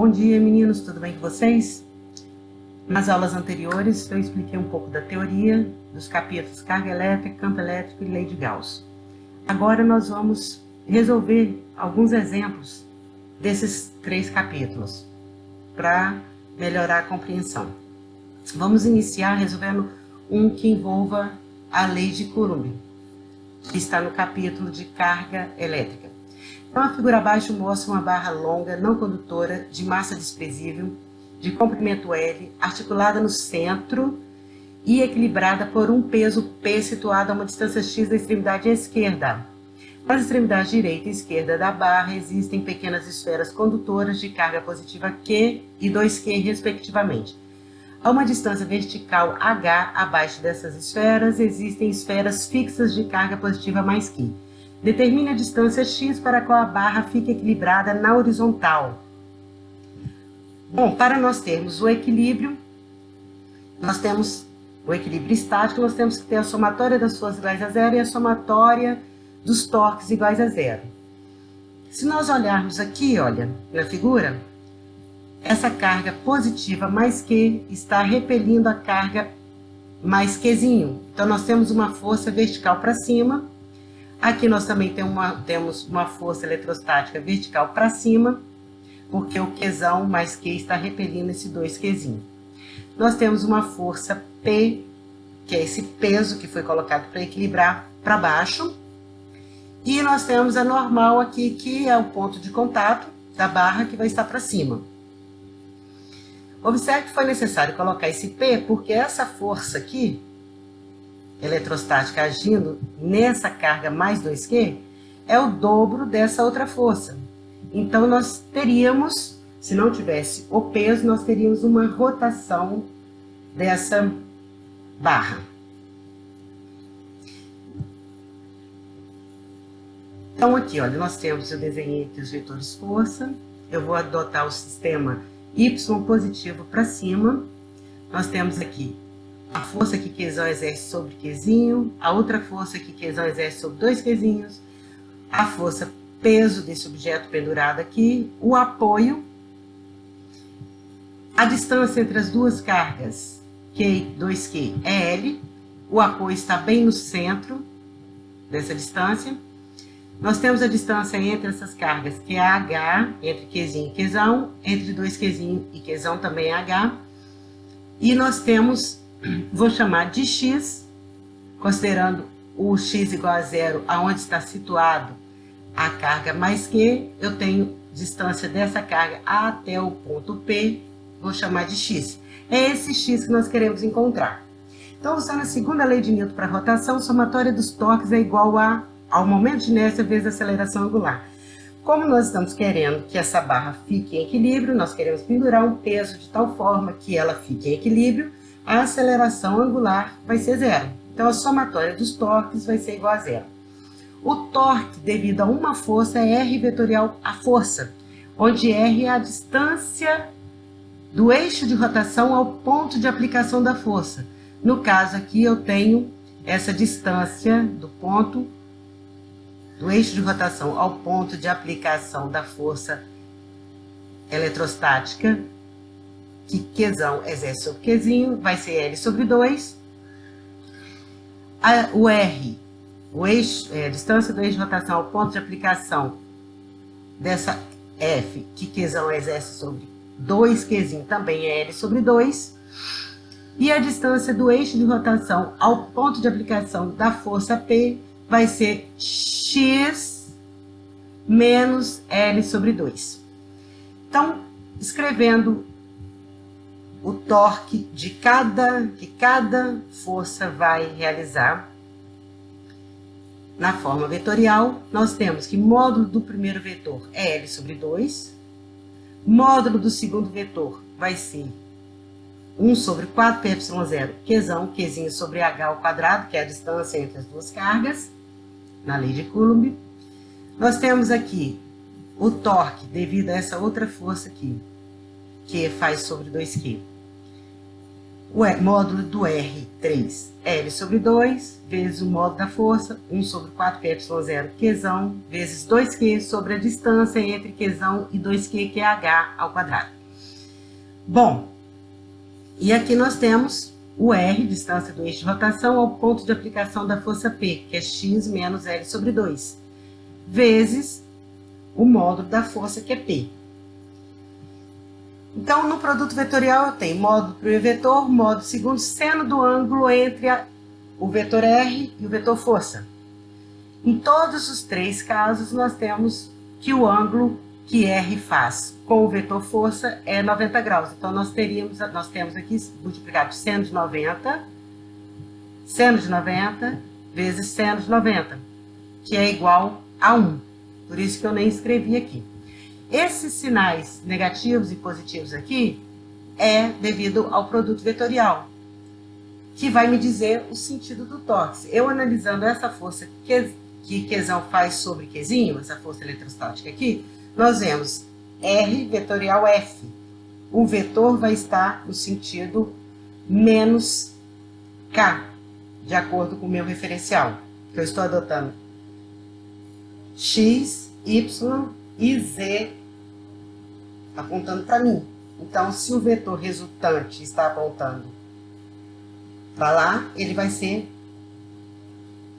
Bom dia, meninos, tudo bem com vocês? Nas aulas anteriores, eu expliquei um pouco da teoria dos capítulos carga elétrica, campo elétrico e lei de Gauss. Agora nós vamos resolver alguns exemplos desses 3 capítulos para melhorar a compreensão. Vamos iniciar resolvendo um que envolva a lei de Coulomb, que está no capítulo de carga elétrica. Então, a figura abaixo mostra uma barra longa, não condutora, de massa desprezível, de comprimento L, articulada no centro e equilibrada por um peso P situado a uma distância x da extremidade esquerda. Nas extremidades direita e esquerda da barra existem pequenas esferas condutoras de carga positiva Q e 2Q, respectivamente. A uma distância vertical H abaixo dessas esferas existem esferas fixas de carga positiva mais Q. Determine a distância x para a qual a barra fica equilibrada na horizontal. Bom, para nós termos o equilíbrio, nós temos o equilíbrio estático, nós temos que ter a somatória das forças iguais a zero e a somatória dos torques iguais a zero. Se nós olharmos aqui, olha, na figura, essa carga positiva mais Q está repelindo a carga mais Qzinho. Então, nós temos uma força vertical para cima. Aqui nós também temos uma força eletrostática vertical para cima, porque o Qzão mais Q está repelindo esse 2Qzinho. Nós temos uma força P, que é esse peso que foi colocado para equilibrar para baixo. E nós temos a normal aqui, que é o ponto de contato da barra que vai estar para cima. Observe que foi necessário colocar esse P, porque essa força aqui, eletrostática agindo nessa carga mais 2Q, é o dobro dessa outra força. Então, nós teríamos, se não tivesse o peso, nós teríamos uma rotação dessa barra. Então, aqui, olha, nós temos, eu desenhei aqui os vetores força, eu vou adotar o sistema Y positivo para cima. Nós temos aqui a força que Qzão exerce sobre Qzinho, a outra força que Qzão exerce sobre 2Qzinhos, a força peso desse objeto pendurado aqui, o apoio, a distância entre as duas cargas, Q e 2Q, é L, o apoio está bem no centro dessa distância. Nós temos a distância entre essas cargas, que é H, entre Qzinho e Qzão, entre 2Qzinho e Qzão também é H. E nós temos, vou chamar de X, considerando o X igual a zero, aonde está situado a carga mais Q, eu tenho distância dessa carga até o ponto P, vou chamar de X. É esse X que nós queremos encontrar. Então, usando a segunda lei de Newton para rotação, somatória dos torques é igual ao momento de inércia vezes a aceleração angular. Como nós estamos querendo que essa barra fique em equilíbrio, nós queremos pendurar um peso de tal forma que ela fique em equilíbrio, a aceleração angular vai ser zero. Então, a somatória dos torques vai ser igual a zero. O torque, devido a uma força, é R vetorial a força, onde R é a distância do eixo de rotação ao ponto de aplicação da força. No caso aqui, eu tenho essa distância do ponto do eixo de rotação ao ponto de aplicação da força eletrostática que Qzão exerce sobre Qzinho, vai ser L sobre 2. O R, a distância do eixo de rotação ao ponto de aplicação dessa F que Qzão exerce sobre 2Qzinho, também é L sobre 2. E a distância do eixo de rotação ao ponto de aplicação da força P vai ser X menos L sobre 2. Então, escrevendo o torque que cada força vai realizar na forma vetorial, nós temos que módulo do primeiro vetor é L sobre 2, módulo do segundo vetor vai ser 1 sobre 4πε0 Qzão, Qzinho sobre H ao quadrado, que é a distância entre as duas cargas, na lei de Coulomb. Nós temos aqui o torque devido a essa outra força aqui, que faz sobre 2Q. O módulo do R3, L sobre 2, vezes o módulo da força, 1 sobre 4πε0 Qzão, vezes 2Q sobre a distância entre Qzão e 2Q, que é H ao quadrado. Bom, e aqui nós temos o R, distância do eixo de rotação, ao ponto de aplicação da força P, que é x menos L sobre 2, vezes o módulo da força, que é P. Então, no produto vetorial, eu tenho módulo primeiro vetor, módulo segundo, seno do ângulo entre o vetor R e o vetor força. Em todos os três casos, nós temos que o ângulo que R faz com o vetor força é 90 graus. Então, nós temos aqui multiplicado seno de 90 vezes seno de 90, que é igual a 1. Por isso que eu nem escrevi aqui. Esses sinais negativos e positivos aqui é devido ao produto vetorial, que vai me dizer o sentido do torque. Eu analisando essa força que Qzão faz sobre Qzinho, essa força eletrostática aqui, nós vemos R vetorial F. O vetor vai estar no sentido menos K, de acordo com o meu referencial, que eu estou adotando X, Y e Z apontando para mim. Então, se o vetor resultante está apontando para lá, ele vai ser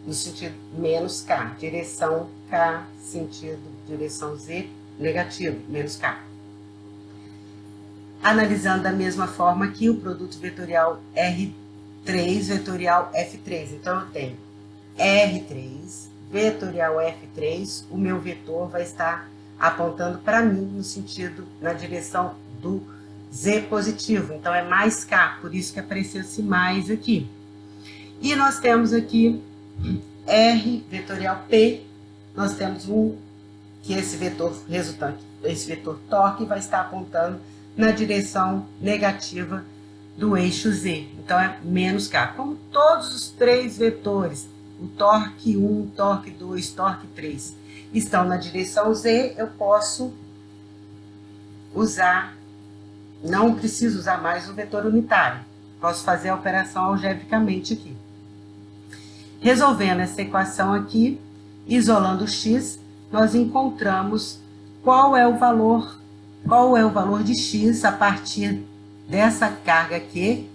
no sentido menos K, direção K, sentido direção Z, negativo, menos K. Analisando da mesma forma aqui o produto vetorial R3, vetorial F3. Então, eu tenho R3, vetorial F3, o meu vetor vai estar apontando para mim no sentido, na direção do Z positivo. Então, é mais K, por isso que apareceu esse mais aqui. E nós temos aqui R vetorial P, nós temos que esse vetor resultante, esse vetor torque vai estar apontando na direção negativa do eixo Z. Então, é menos K. Como todos os três vetores, o torque 1, torque 2, torque 3, estão na direção Z, eu posso usar, não preciso usar mais o vetor unitário. Posso fazer a operação algebricamente aqui. Resolvendo essa equação aqui, isolando o x, nós encontramos qual é o valor de x a partir dessa carga aqui,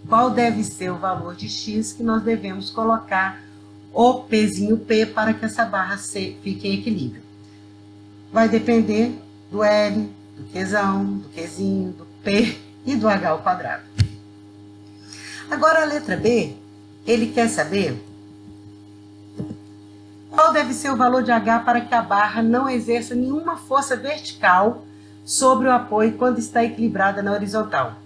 qual deve ser o valor de x que nós devemos colocar o Pzinho P para que essa barra fique em equilíbrio. Vai depender do L, do Qzão, do Qzinho, do P e do H ao quadrado. Agora a letra B, ele quer saber qual deve ser o valor de H para que a barra não exerça nenhuma força vertical sobre o apoio quando está equilibrada na horizontal.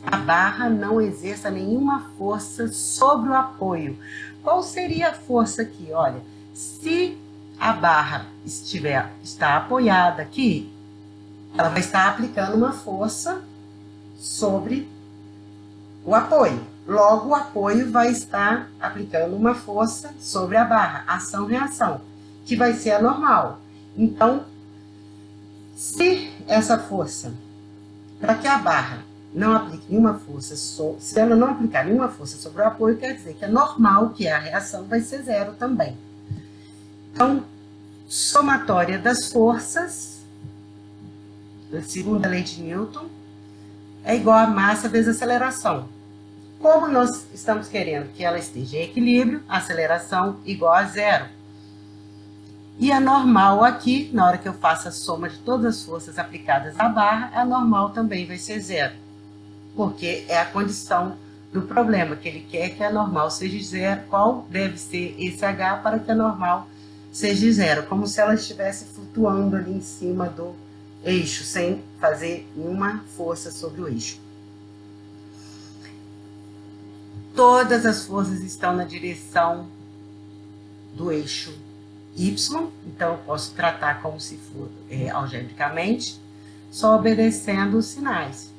A barra não exerça nenhuma força sobre o apoio. Qual seria a força aqui? Olha, se a barra está apoiada aqui, ela vai estar aplicando uma força sobre o apoio. Logo, o apoio vai estar aplicando uma força sobre a barra, ação-reação, que vai ser a normal. Então, se essa força, para que a barra não aplique nenhuma força, se ela não aplicar nenhuma força sobre o apoio, quer dizer que é normal que a reação vai ser zero também. Então, somatória das forças, da segunda lei de Newton, é igual a massa vezes aceleração. Como nós estamos querendo que ela esteja em equilíbrio, aceleração igual a zero. E a normal aqui, na hora que eu faço a soma de todas as forças aplicadas à barra, a normal também vai ser zero. Porque é a condição do problema, que ele quer que a normal seja zero. Qual deve ser esse H para que a normal seja zero? Como se ela estivesse flutuando ali em cima do eixo, sem fazer nenhuma força sobre o eixo. Todas as forças estão na direção do eixo Y, então eu posso tratar como se for algebricamente, só obedecendo os sinais.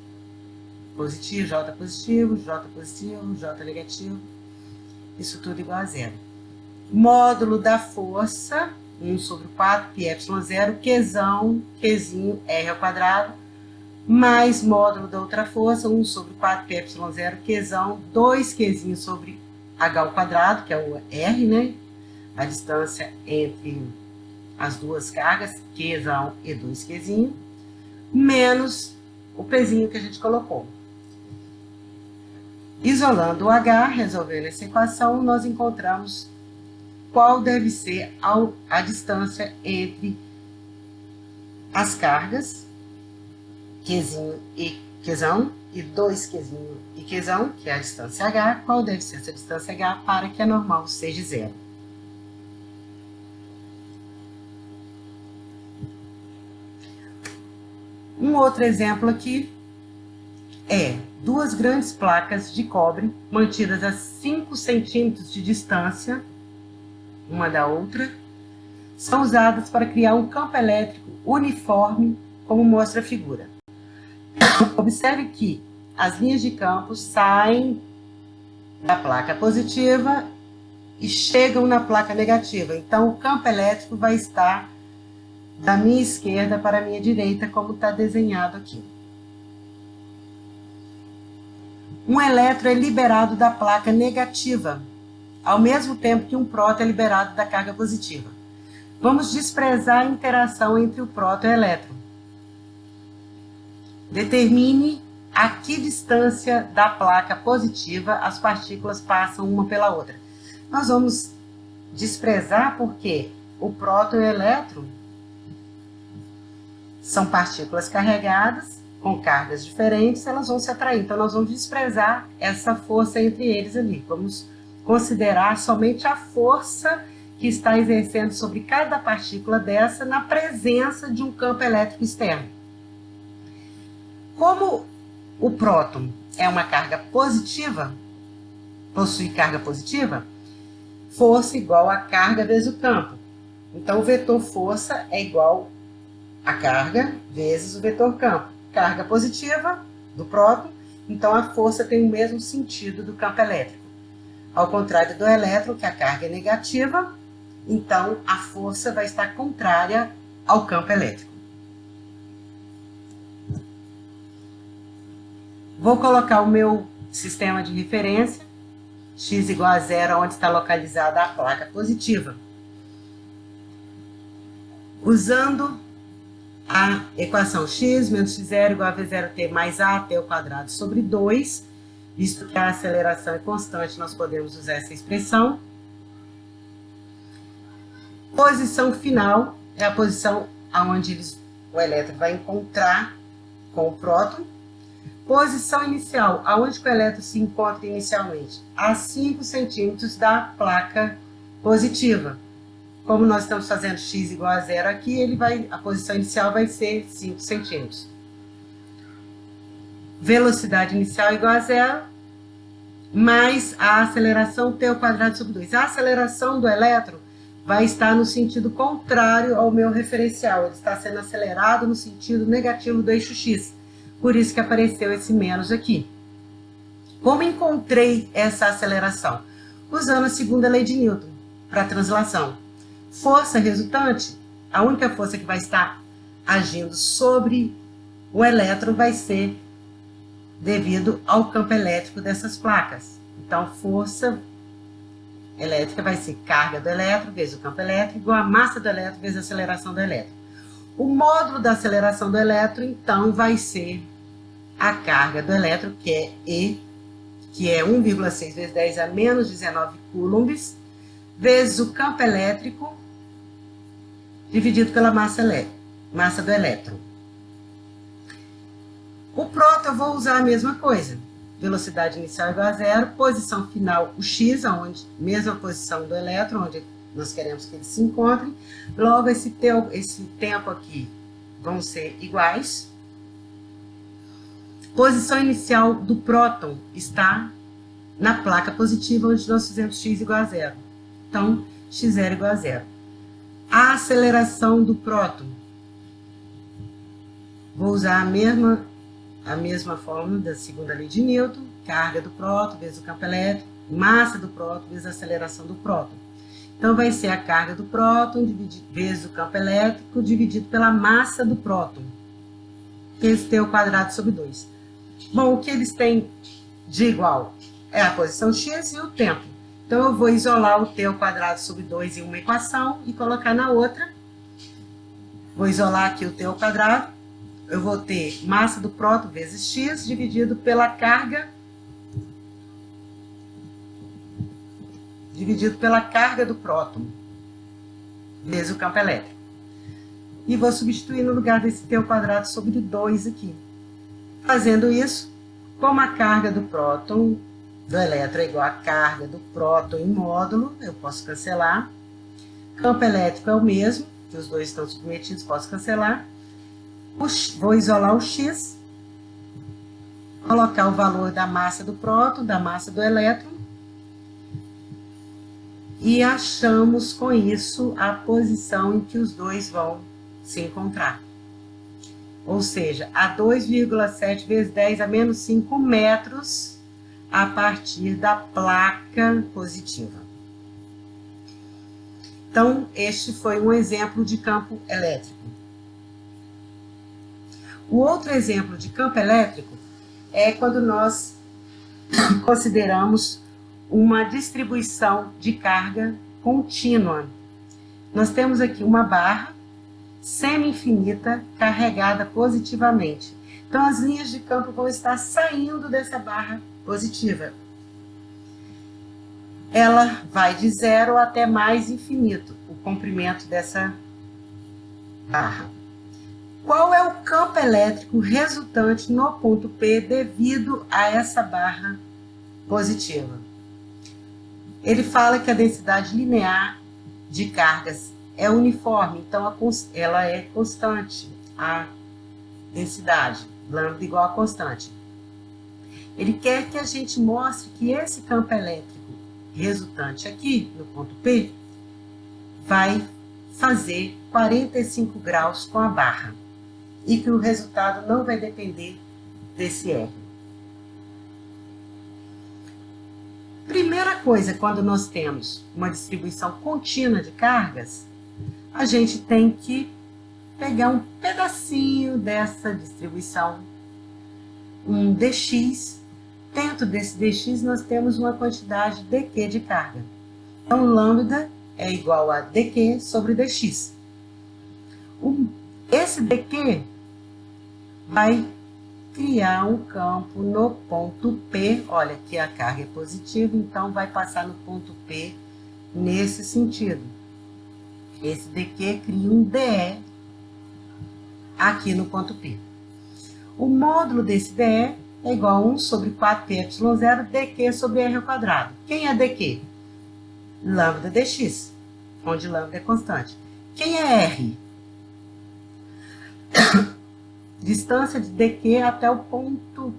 Positivo, J positivo, J positivo, J negativo, isso tudo igual a zero. Módulo da força, 1 sobre 4, πε0, Qzão, Qzinho, R ao quadrado, mais módulo da outra força, 1 sobre 4, πε0, Qzão, 2 Qzinho sobre H ao quadrado, que é o R, né? A distância entre as duas cargas, Qzão e 2 Qzinho, menos o pezinho que a gente colocou. Isolando o H, resolvendo essa equação, nós encontramos qual deve ser a distância entre as cargas, Qzinho e Qzão, e 2Qzinho e Qzão, que é a distância H, qual deve ser essa distância H para que a normal seja zero. Um outro exemplo aqui é duas grandes placas de cobre mantidas a 5 centímetros de distância uma da outra, são usadas para criar um campo elétrico uniforme, como mostra a figura. Observe que as linhas de campo saem da placa positiva e chegam na placa negativa. Então, o campo elétrico vai estar da minha esquerda para a minha direita, como está desenhado aqui. Um elétron é liberado da placa negativa, ao mesmo tempo que um próton é liberado da carga positiva. Vamos desprezar a interação entre o próton e o elétron. Determine a que distância da placa positiva as partículas passam uma pela outra. Nós vamos desprezar porque o próton e o elétron são partículas carregadas, com cargas diferentes, elas vão se atrair. Então, nós vamos desprezar essa força entre eles ali. Vamos considerar somente a força que está exercendo sobre cada partícula dessa na presença de um campo elétrico externo. Como o próton é uma carga positiva, possui carga positiva, força igual a carga vezes o campo. Então, o vetor força é igual a carga vezes o vetor campo. Carga positiva do próton, então a força tem o mesmo sentido do campo elétrico. Ao contrário do elétron, que a carga é negativa, então a força vai estar contrária ao campo elétrico. Vou colocar o meu sistema de referência, x igual a zero, onde está localizada a placa positiva. Usando a equação x menos x0 igual a v0t mais at ao quadrado sobre 2, visto que a aceleração é constante, nós podemos usar essa expressão. Posição final é a posição onde o elétron vai encontrar com o próton. Posição inicial, aonde o elétron se encontra inicialmente? A 5 centímetros da placa positiva. Como nós estamos fazendo x igual a zero aqui, a posição inicial vai ser 5 centímetros. Velocidade inicial igual a zero, mais a aceleração t ao quadrado sobre 2. A aceleração do elétron vai estar no sentido contrário ao meu referencial. Ele está sendo acelerado no sentido negativo do eixo x. Por isso que apareceu esse menos aqui. Como encontrei essa aceleração? Usando a segunda lei de Newton para a translação. Força resultante, a única força que vai estar agindo sobre o elétron vai ser devido ao campo elétrico dessas placas. Então, força elétrica vai ser carga do elétron vezes o campo elétrico igual a massa do elétron vezes a aceleração do elétron. O módulo da aceleração do elétron, então, vai ser a carga do elétron, que é E, que é 1,6 vezes 10 a menos 19 coulombs, vezes o campo elétrico, dividido pela massa do elétron. O próton eu vou usar a mesma coisa. Velocidade inicial igual a zero, posição final, o x, onde, mesma posição do elétron, onde nós queremos que ele se encontre. Logo, esse tempo aqui vão ser iguais. Posição inicial do próton está na placa positiva, onde nós fizemos x igual a zero. Então, x0 igual a zero. A aceleração do próton. Vou usar a mesma fórmula da segunda lei de Newton, carga do próton vezes o campo elétrico, massa do próton vezes a aceleração do próton. Então, vai ser a carga do próton vezes o campo elétrico dividido pela massa do próton, que é t ao quadrado sobre 2. Bom, o que eles têm de igual é a posição x e o tempo. Então, eu vou isolar o t ao quadrado sobre 2 em uma equação e colocar na outra. Vou isolar aqui o t ao quadrado eu vou ter massa do próton vezes x dividido pela carga do próton vezes o campo elétrico. E vou substituir no lugar desse t ao quadrado sobre 2 aqui. Fazendo isso, como a carga do próton do elétron é igual à carga do próton em módulo, eu posso cancelar. Campo elétrico é o mesmo, que os dois estão submetidos, posso cancelar. Vou isolar o x, colocar o valor da massa do próton, da massa do elétron, e achamos com isso a posição em que os dois vão se encontrar. Ou seja, a 2,7 vezes 10 a menos 5 metros a partir da placa positiva. Então, este foi um exemplo de campo elétrico. O outro exemplo de campo elétrico é quando nós consideramos uma distribuição de carga contínua. Nós temos aqui uma barra semi-infinita carregada positivamente. Então, as linhas de campo vão estar saindo dessa barra positiva. Ela vai de 0 até mais infinito, o comprimento dessa barra. Qual é o campo elétrico resultante no ponto P devido a essa barra positiva? Ele fala que a densidade linear de cargas é uniforme, então ela é constante, a densidade, lambda igual a constante. Ele quer que a gente mostre que esse campo elétrico resultante aqui, no ponto P, vai fazer 45 graus com a barra, e que o resultado não vai depender desse R. Primeira coisa, quando nós temos uma distribuição contínua de cargas, a gente tem que pegar um pedacinho dessa distribuição, um dx. Dentro desse dx, nós temos uma quantidade dq de carga. Então, lambda é igual a dq sobre dx. Esse dq vai criar um campo no ponto P. Olha, aqui a carga é positiva, então vai passar no ponto P nesse sentido. Esse dq cria um dE aqui no ponto P. O módulo desse dE é igual a 1 sobre 4πε0 dq sobre r ao quadrado. Quem é dq? Lambda dx, onde lambda é constante. Quem é r? Distância de dq até o ponto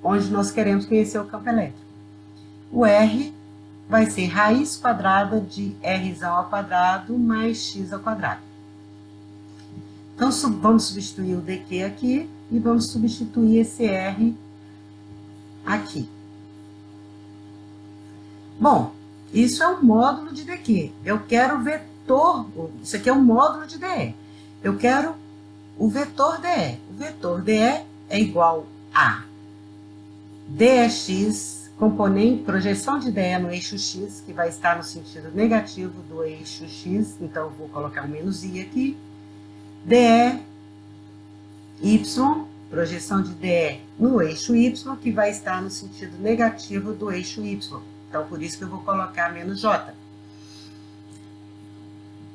onde nós queremos conhecer o campo elétrico. O r vai ser raiz quadrada de r ao quadrado mais x ao quadrado. Então, vamos substituir o dq aqui e vamos substituir esse r aqui. Bom, isso é um módulo de dq. Eu quero o vetor, isso aqui é um módulo de dE. Eu quero o vetor dE. O vetor dE é igual a dx, componente, projeção de dE no eixo x, que vai estar no sentido negativo do eixo x, então eu vou colocar um menos i aqui. dE y, projeção de dE no eixo y, que vai estar no sentido negativo do eixo y. Então, por isso que eu vou colocar menos j.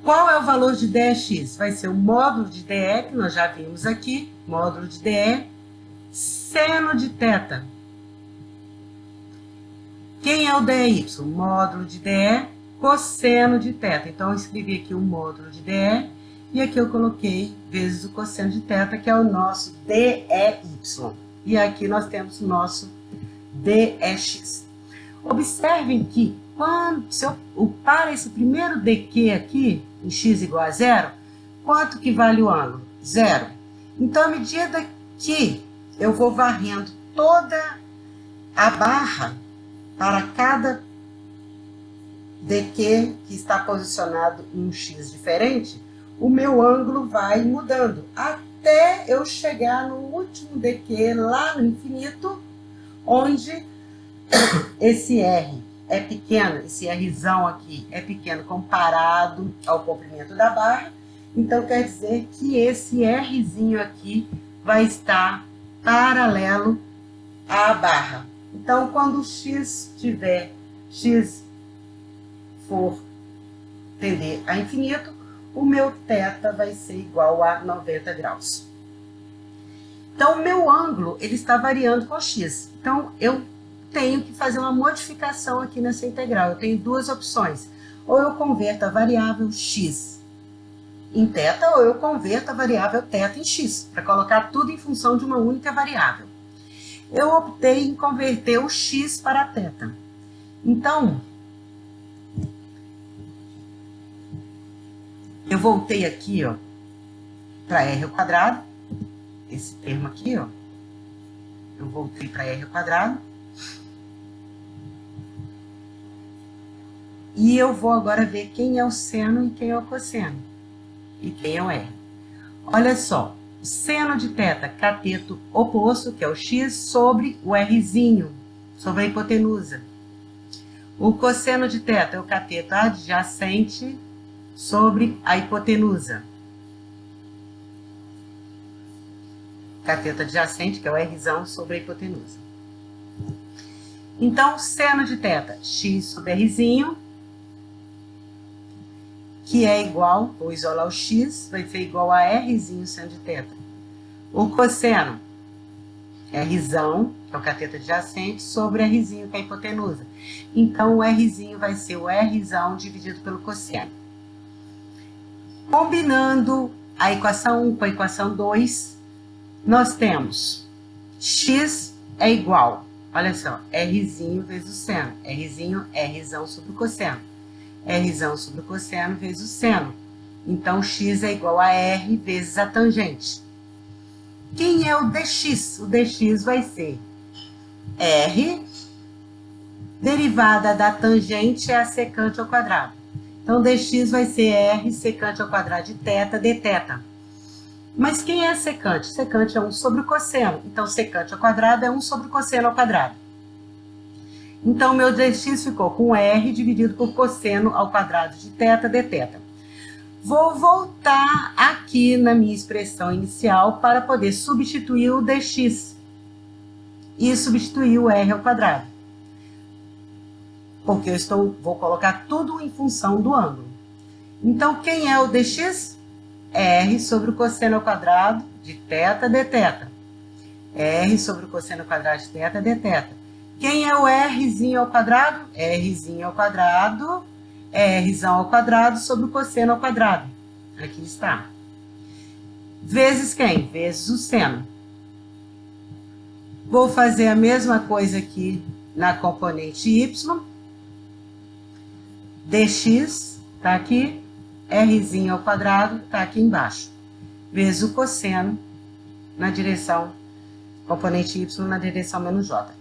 Qual é o valor de dx? Vai ser o módulo de dE, que nós já vimos aqui, módulo de dE, seno de θ. Quem é o dy? Módulo de dE, cosseno de θ. Então, eu escrevi aqui o módulo de dE, e aqui eu coloquei vezes o cosseno de θ, que é o nosso dy. E aqui nós temos o nosso dx. Observem que, se eu upar esse primeiro dq aqui, em x igual a 0, quanto que vale o ângulo? 0. Então, à medida que eu vou varrendo toda a barra para cada dq que está posicionado em um x diferente, o meu ângulo vai mudando, até eu chegar no último dq lá no infinito, onde esse r é pequeno, esse Rzão aqui é pequeno comparado ao comprimento da barra, então quer dizer que esse Rzinho aqui vai estar paralelo à barra. Então, quando x for tender a infinito, o meu θ vai ser igual a 90 graus. Então, o meu ângulo, ele está variando com x. Então, eu tenho que fazer uma modificação aqui nessa integral. Eu tenho duas opções. Ou eu converto a variável x em θ, ou eu converto a variável θ em x, para colocar tudo em função de uma única variável. Eu optei em converter o x para θ. Então, eu voltei aqui, ó, para r ao quadrado, esse termo aqui, ó, eu voltei para r ao quadrado, e eu vou agora ver quem é o seno e quem é o cosseno, e quem é o r. Olha só, o seno de θ, cateto oposto, que é o x, sobre o rzinho, sobre a hipotenusa. O cosseno de θ é o cateto adjacente sobre a hipotenusa. Cateto adjacente, que é o rzão, sobre a hipotenusa. Então, seno de θ, x sobre rzinho, que é igual, vou isolar o x, vai ser igual a rzinho seno de θ. O cosseno, rzão, que é o cateto adjacente, sobre rzinho, que é a hipotenusa. Então, o rzinho vai ser o rzão dividido pelo cosseno. Combinando a equação 1 com a equação 2, nós temos x é igual, olha só, rzinho vezes o seno. Rzinho é rzão sobre o cosseno. Rzão sobre o cosseno vezes o seno. Então, x é igual a r vezes a tangente. Quem é o dx? O dx vai ser r, derivada da tangente é a secante ao quadrado. Então, dx vai ser r secante ao quadrado de θ dθ. Mas quem é a secante? Secante é 1 sobre o cosseno. Então, secante ao quadrado é 1 sobre o cosseno ao quadrado. Então, meu dx ficou com r dividido por cosseno ao quadrado de θ dθ. Vou voltar aqui na minha expressão inicial para poder substituir o dx e substituir o r ao quadrado. Porque vou colocar tudo em função do ângulo. Então, quem é o dx? R sobre o cosseno ao quadrado de θ dθ. R sobre o cosseno ao quadrado de θ dθ. Quem é o rzinho ao quadrado? Rzinho ao quadrado, rzão ao quadrado sobre o cosseno ao quadrado. Aqui está. Vezes quem? Vezes o seno. Vou fazer a mesma coisa aqui na componente y. Dx está aqui, rzinho ao quadrado está aqui embaixo. Vezes o cosseno na direção, componente y na direção menos j.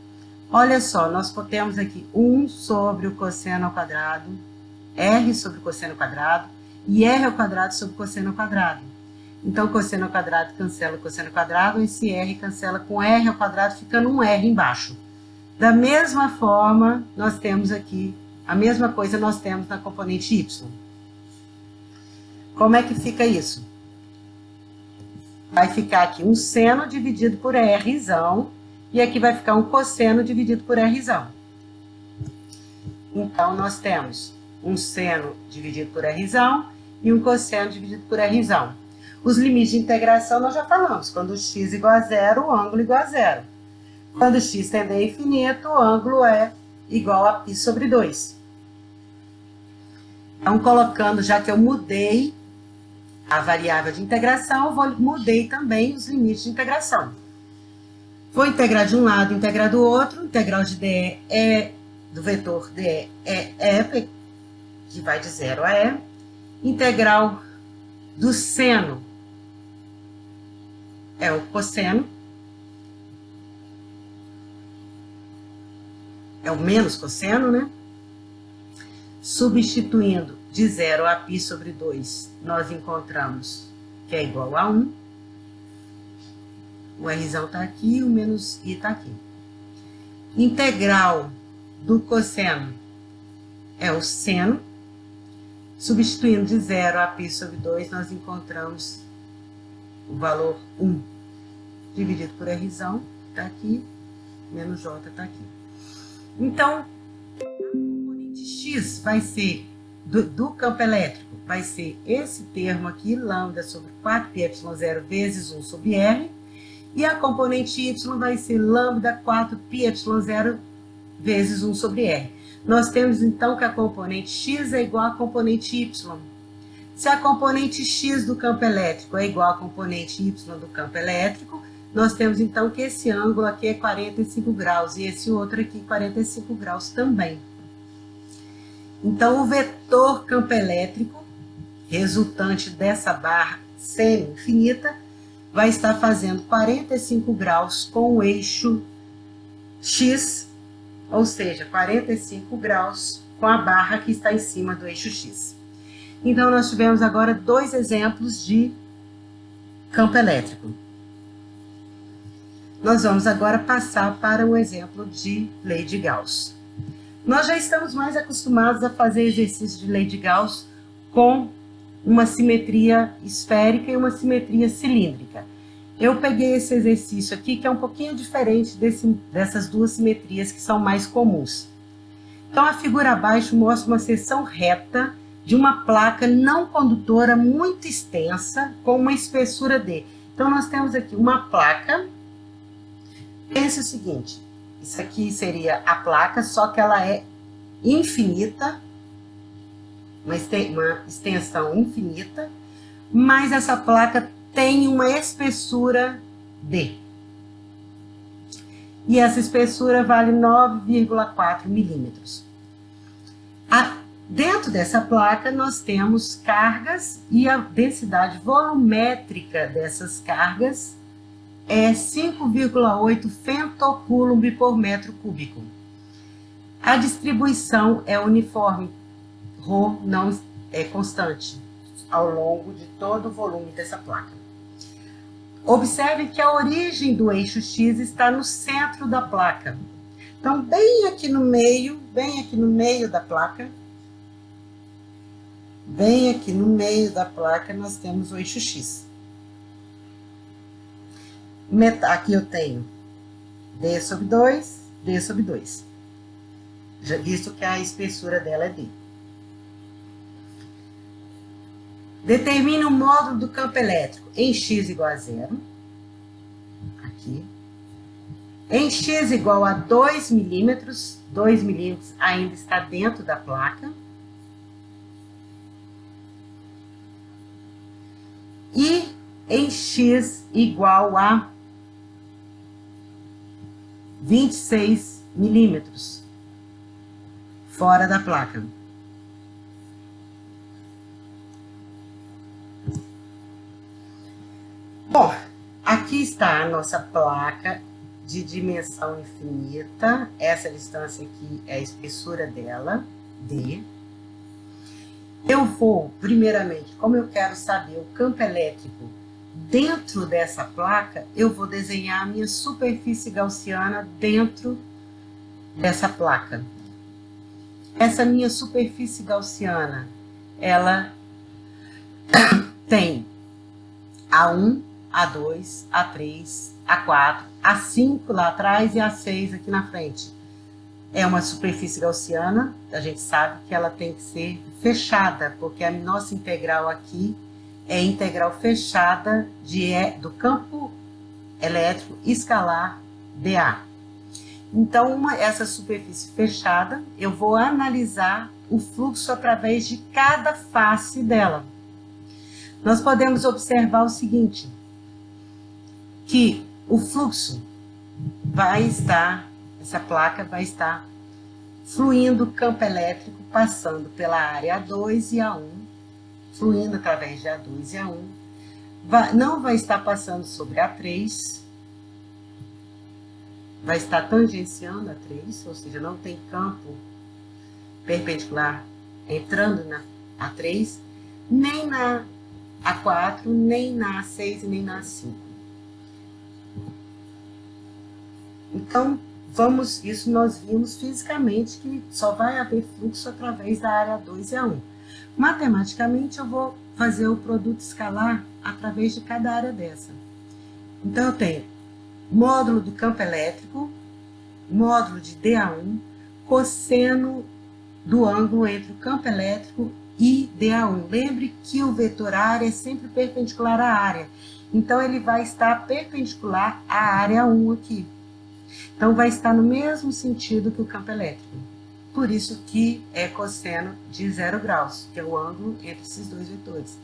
Olha só, nós temos aqui 1 sobre o cosseno ao quadrado, r sobre o cosseno ao quadrado, e r ao quadrado sobre o cosseno ao quadrado. Então, cosseno ao quadrado cancela o cosseno ao quadrado, esse r cancela com r ao quadrado, ficando um r embaixo. Da mesma forma, nós temos aqui, a mesma coisa nós temos na componente y. Como é que fica isso? Vai ficar aqui um seno dividido por rzão, e aqui vai ficar um cosseno dividido por rzão. Então, nós temos um seno dividido por rzão e um cosseno dividido por rzão. Os limites de integração nós já falamos. Quando x igual a zero, o ângulo igual a zero. Quando x tender a infinito, o ângulo é igual a π sobre 2. Então, colocando, já que eu mudei a variável de integração, eu mudei também os limites de integração. Vou integrar de um lado, integrar do outro. Integral de dE é do vetor dE é E, que vai de 0 a E. Integral do seno é o cosseno. É o menos cosseno, né? Substituindo de 0 a π sobre 2, nós encontramos que é igual a 1. O rzão está aqui, o menos i está aqui. Integral do cosseno é o seno. Substituindo de 0 a π sobre 2, nós encontramos o valor 1. dividido por R, está aqui, menos J está aqui. Então, a componente X vai ser, do campo elétrico, vai ser esse termo aqui, lambda sobre 4πε0 vezes 1 sobre R, e a componente Y vai ser lambda 4πε0 vezes 1 sobre R. Nós temos, então, que a componente X é igual à componente Y. Se a componente X do campo elétrico é igual à componente Y do campo elétrico, nós temos, então, que esse ângulo aqui é 45 graus, e esse outro aqui 45 graus também. Então, o vetor campo elétrico, resultante dessa barra semi-infinita, vai estar fazendo 45 graus com o eixo X, ou seja, 45 graus com a barra que está em cima do eixo X. Então, nós tivemos agora dois exemplos de campo elétrico. Nós vamos agora passar para um exemplo de lei de Gauss. Nós já estamos mais acostumados a fazer exercícios de lei de Gauss com uma simetria esférica e uma simetria cilíndrica. Eu peguei esse exercício aqui, que é um pouquinho diferente dessas duas simetrias que são mais comuns. Então, a figura abaixo mostra uma seção reta de uma placa não condutora muito extensa, com uma espessura D. Então, nós temos aqui uma placa. Pense o seguinte, isso aqui seria a placa, só que ela é infinita, uma extensão infinita, mas essa placa tem uma espessura D. E essa espessura vale 9,4 milímetros. Dentro dessa placa, nós temos cargas e a densidade volumétrica dessas cargas é 5,8 femtocoulomb por metro cúbico. A distribuição é uniforme, ρ não é constante, ao longo de todo o volume dessa placa. Observe que a origem do eixo X está no centro da placa. Então, bem aqui no meio da placa, nós temos o eixo X. Aqui eu tenho D sobre 2, D sobre 2. Já visto que a espessura dela é D. Determine o módulo do campo elétrico em X igual a 0. Aqui. Em X igual a 2 milímetros. 2 milímetros ainda está dentro da placa. E em X igual a 26 milímetros, fora da placa. Bom, aqui está a nossa placa de dimensão infinita. Essa distância aqui é a espessura dela, D. Eu vou, primeiramente, como eu quero saber o campo elétrico dentro dessa placa, eu vou desenhar a minha superfície gaussiana dentro dessa placa. Essa minha superfície gaussiana, ela tem A1, A2, A3, A4, A5 lá atrás e A6 aqui na frente. É uma superfície gaussiana, a gente sabe que ela tem que ser fechada, porque a nossa integral aqui é integral fechada do campo elétrico escalar dA. Então, essa superfície fechada, eu vou analisar o fluxo através de cada face dela. Nós podemos observar o seguinte, que o fluxo essa placa vai estar fluindo campo elétrico, passando pela área A2 e A1, fluindo através de A2 e A1, não vai estar passando sobre A3, vai estar tangenciando A3, ou seja, não tem campo perpendicular entrando na A3, nem na A4, nem na A6 e nem na A5. Então, isso nós vimos fisicamente que só vai haver fluxo através da área A2 e A1. Matematicamente, eu vou fazer o produto escalar através de cada área dessa. Então, eu tenho módulo do campo elétrico, módulo de DA1, cosseno do ângulo entre o campo elétrico e DA1. Lembre que o vetor área é sempre perpendicular à área. Então, ele vai estar perpendicular à área 1 aqui. Então, vai estar no mesmo sentido que o campo elétrico. Por isso que é cosseno de 0 graus, que é o ângulo entre esses dois vetores.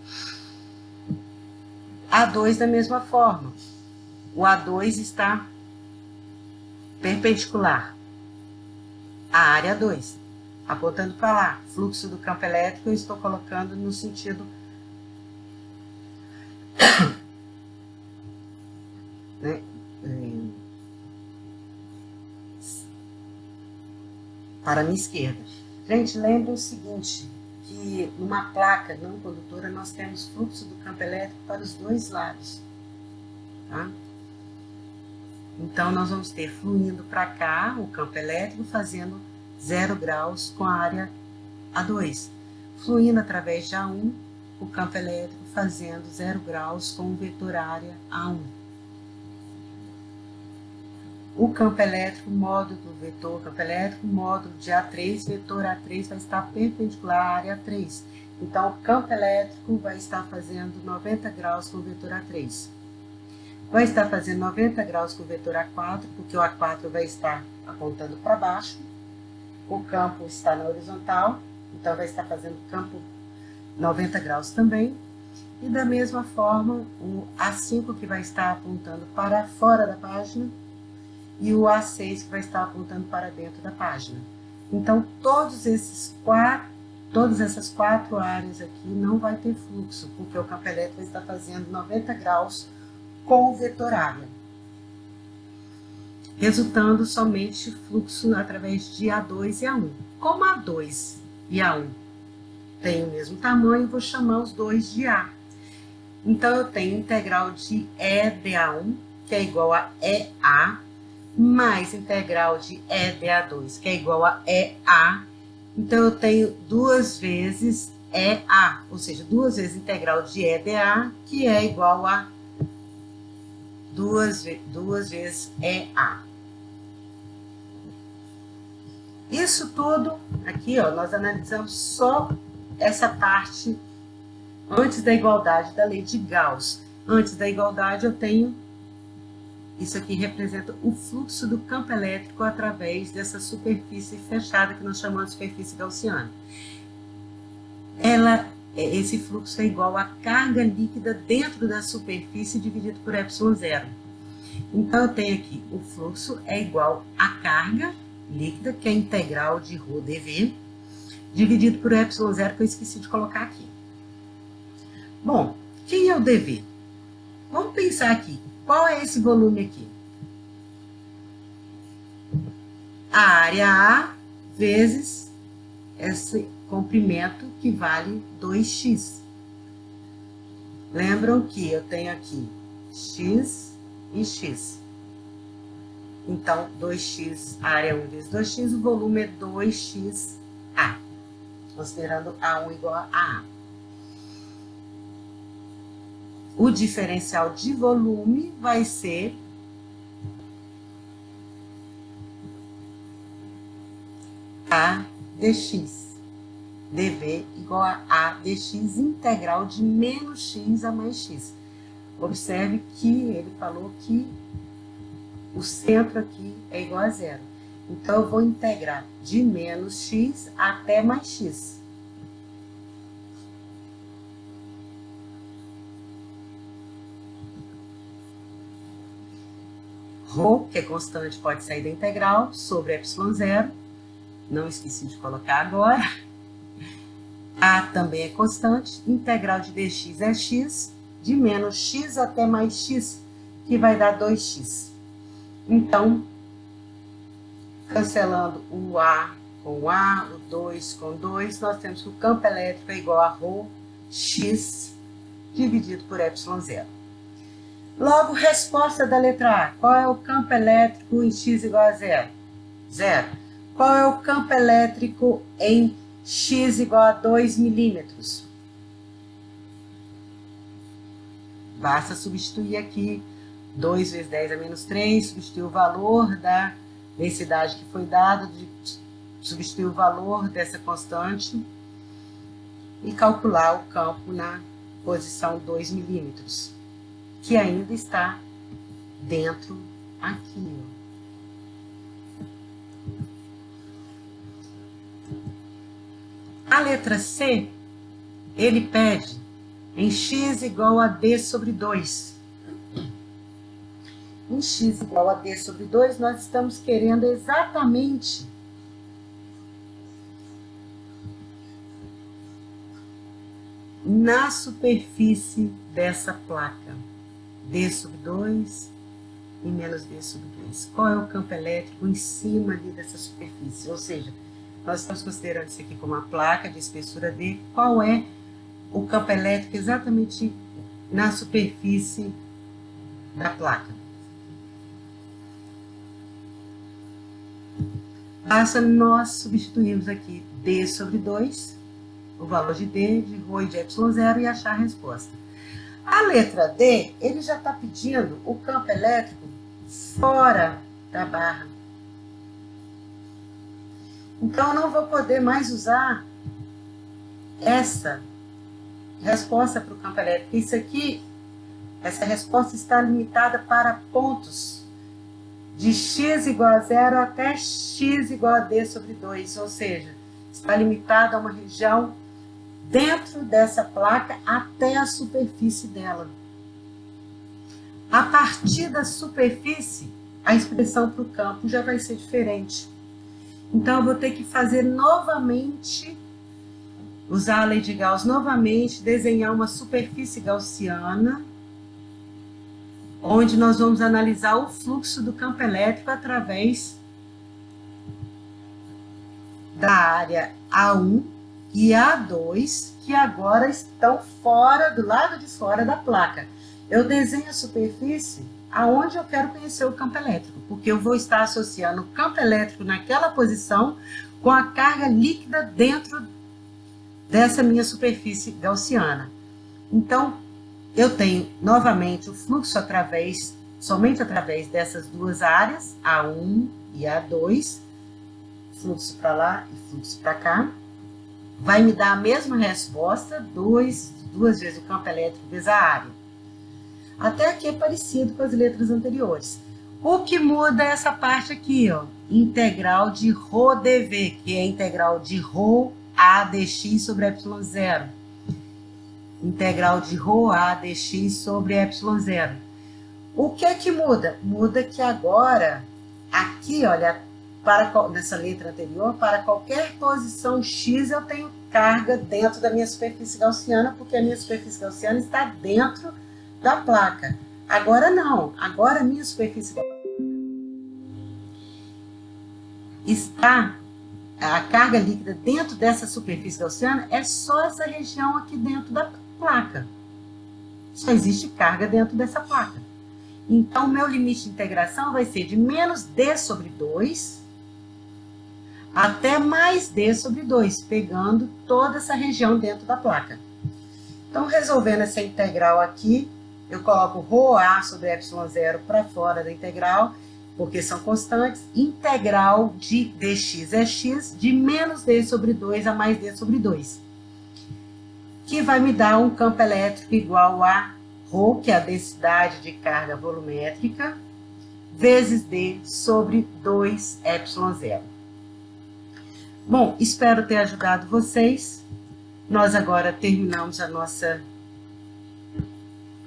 A2 da mesma forma. O A2 está perpendicular à área 2, apontando para lá. Fluxo do campo elétrico eu estou colocando no sentido né, para a minha esquerda. Gente, lembre o seguinte, que numa placa não condutora nós temos fluxo do campo elétrico para os dois lados. Tá? Então, nós vamos ter fluindo para cá o campo elétrico fazendo 0 graus com a área A2. Fluindo através de A1, o campo elétrico fazendo 0 graus com o vetor área A1. O campo elétrico, módulo do vetor campo elétrico, módulo de A3, vetor A3 vai estar perpendicular à área A3. Então, o campo elétrico vai estar fazendo 90 graus com o vetor A3. Vai estar fazendo 90 graus com o vetor A4, porque o A4 vai estar apontando para baixo. O campo está na horizontal, então vai estar fazendo campo 90 graus também. E da mesma forma, o A5 que vai estar apontando para fora da página e o A6 que vai estar apontando para dentro da página. Então, todas essas quatro áreas aqui não vai ter fluxo, porque o campo elétrico vai estar fazendo 90 graus com o vetor área, resultando somente fluxo através de A2 e A1. Como A2 e A1 têm o mesmo tamanho, vou chamar os dois de A. Então, eu tenho integral de E de A1, que é igual a EA, mais integral de E de A2, que é igual a EA. Então, eu tenho duas vezes EA, ou seja, duas vezes integral de E de A, que é igual a duas vezes EA. Isso tudo aqui, ó, nós analisamos só essa parte antes da igualdade da lei de Gauss. Antes da igualdade eu tenho, isso aqui representa o fluxo do campo elétrico através dessa superfície fechada que nós chamamos de superfície gaussiana. Esse fluxo é igual à carga líquida dentro da superfície dividido por ε0. Então, eu tenho aqui, o fluxo é igual à carga líquida, que é a integral de ρdV, dividido por ε0, que eu esqueci de colocar aqui. Bom, quem é o dV? Vamos pensar aqui, qual é esse volume aqui? A área A vezes esse comprimento que vale 2x. Lembram que eu tenho aqui x e x. Então, 2x, a área 1 vezes 2x, o volume é 2xa, considerando A1 igual a A. O diferencial de volume vai ser A dx. dV igual a A dx integral de menos x a mais x. Observe que ele falou que o centro aqui é igual a zero. Então, eu vou integrar de menos x até mais x. Rho, que é constante, pode sair da integral, sobre ε0. Não esqueci de colocar agora. A também é constante. Integral de dx é x, de menos x até mais x, que vai dar 2x. Então, cancelando o A com o A, o 2 com 2, nós temos que o campo elétrico é igual a ρ x dividido por ε0. Logo, resposta da letra A. Qual é o campo elétrico em x igual a 0? 0. Qual é o campo elétrico em x igual a 2 milímetros? Basta substituir aqui 2 vezes 10 a menos 3, substituir o valor da densidade que foi dada, substituir o valor dessa constante e calcular o campo na posição 2 milímetros, que ainda está dentro aqui, ó. A letra C, ele pede em x igual a d sobre 2. Em x igual a d sobre 2, nós estamos querendo exatamente na superfície dessa placa. D sobre 2 e menos d sobre 2. Qual é o campo elétrico em cima ali dessa superfície? Ou seja, nós estamos considerando isso aqui como uma placa de espessura D. Qual é o campo elétrico exatamente na superfície da placa? Basta nós substituirmos aqui D sobre 2, o valor de D, de ρ e de ε0 e achar a resposta. A letra D, ele já está pedindo o campo elétrico fora da barra. Então, eu não vou poder mais usar essa resposta para o campo elétrico. Isso aqui, essa resposta está limitada para pontos de x igual a 0 até x igual a d sobre 2. Ou seja, está limitada a uma região dentro dessa placa até a superfície dela. A partir da superfície, a expressão para o campo já vai ser diferente. Então, eu vou ter que fazer novamente, usar a lei de Gauss novamente, desenhar uma superfície gaussiana, onde nós vamos analisar o fluxo do campo elétrico através da área A1 e A2, que agora estão fora, do lado de fora da placa. Eu desenho a superfície aonde eu quero conhecer o campo elétrico, porque eu vou estar associando o campo elétrico naquela posição com a carga líquida dentro dessa minha superfície gaussiana. Então, eu tenho novamente o fluxo somente através dessas duas áreas, A1 e A2, fluxo para lá e fluxo para cá. Vai me dar a mesma resposta, duas vezes o campo elétrico vezes a área. Até aqui é parecido com as letras anteriores. O que muda é essa parte aqui, ó, integral de ρdv, que é a integral de ρ a dx sobre ε0. Integral de ρ a dx sobre ε0. O que é que muda? Muda que agora, aqui, olha, nessa letra anterior, para qualquer posição x, eu tenho carga dentro da minha superfície gaussiana, porque a minha superfície gaussiana está dentro da placa. Agora não, agora a minha superfície está, a carga líquida dentro dessa superfície gaussiana é só essa região aqui dentro da placa. Só existe carga dentro dessa placa. Então, meu limite de integração vai ser de menos d sobre 2 até mais d sobre 2, pegando toda essa região dentro da placa. Então, resolvendo essa integral aqui, eu coloco ρA sobre ε0 para fora da integral, porque são constantes. Integral de dx é x, de menos d sobre 2 a mais d sobre 2. Que vai me dar um campo elétrico igual a ρ, que é a densidade de carga volumétrica, vezes d sobre 2ε0. Bom, espero ter ajudado vocês. Nós agora terminamos a nossa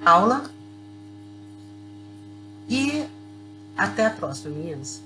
aula. E até a próxima, meninas.